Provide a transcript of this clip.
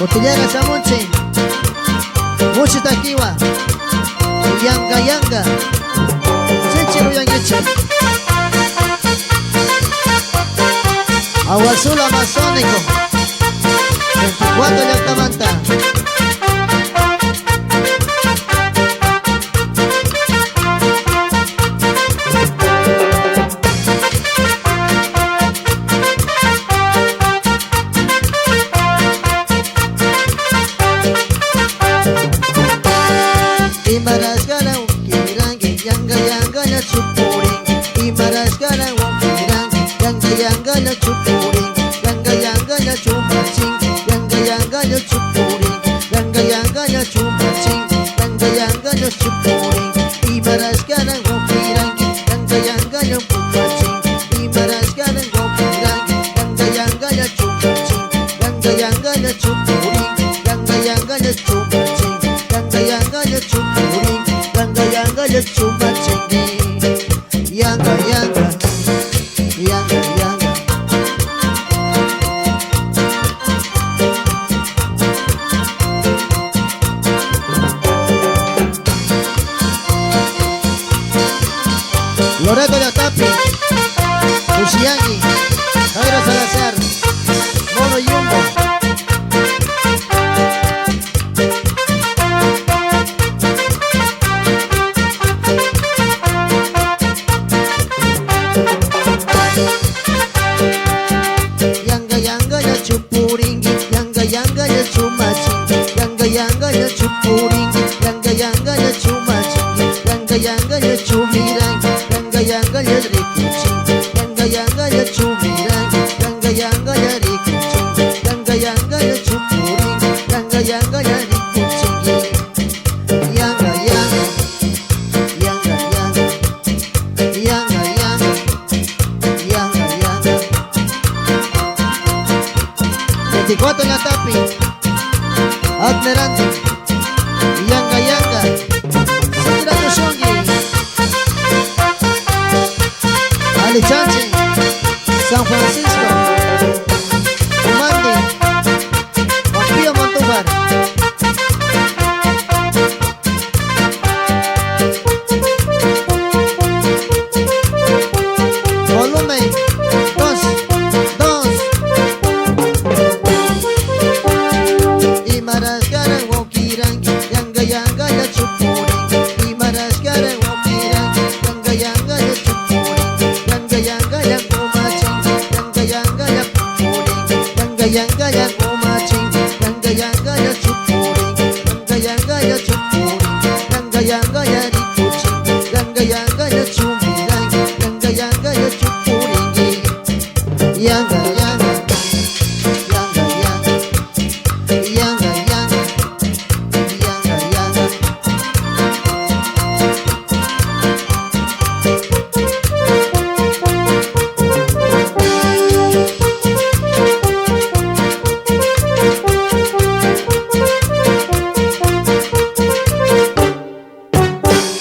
Botellera Samunchi, Muchi Takiwa, Yanga Yanga, Chichiro Yangichi, Agua Azul Amazónico, 24 Yactamanta. Imarasgara ukirangi yanga yanga na chupuring Imarasgara ukirangi yanga yanga na chupuring Yanga yanga na chumaching Yanga yanga na chupuring Yanga yanga na chumaching Yanga yanga na chupuring Imarasgara ukirangi yanga yanga na chumaching Imarasgara ukirangi yanga yanga na chumaching Yanga yanga na chupuring Yanga yanga na chumaching Yanga yanga na chupuring Yanga yanga na chumaching Yanga yanga Yanga yanga Loreto de Atapi, Ushiangi, Jairo Salazar, Mono Yumbo. Yanga yanga ya chupuringi, yanga yanga ya chumachingi, yanga yanga ya chupuringi, yanga yanga ya chumachingi, yanga yanga ya chumirangi, yanga yanga ya rikuchingi, yanga yanga ya chumirangi, yanga yanga ya rikuchingi, yanga yanga ya chupuringi, yanga yanga ya rikuchingi, yanga yanga, yanga yanga, yanga yanga, yanga yanga. 24 na Tapi, Adnerandi, Yanga Yanga, Sandra Tushongi, Ali Chanchi, San Francisco, Umandi, Juan Montúfar. Volumen 2, 2. Imarasgara wokirangi yanga yanga ya chupuring Imarasgara wokirangi yanga yanga ya chupuring Yanga yanga ya kumaching Yanga yanga ya chupuring Yanga yanga ya kumaching Yanga yanga ya chupuring Yanga yanga ya chupuring Yanga yanga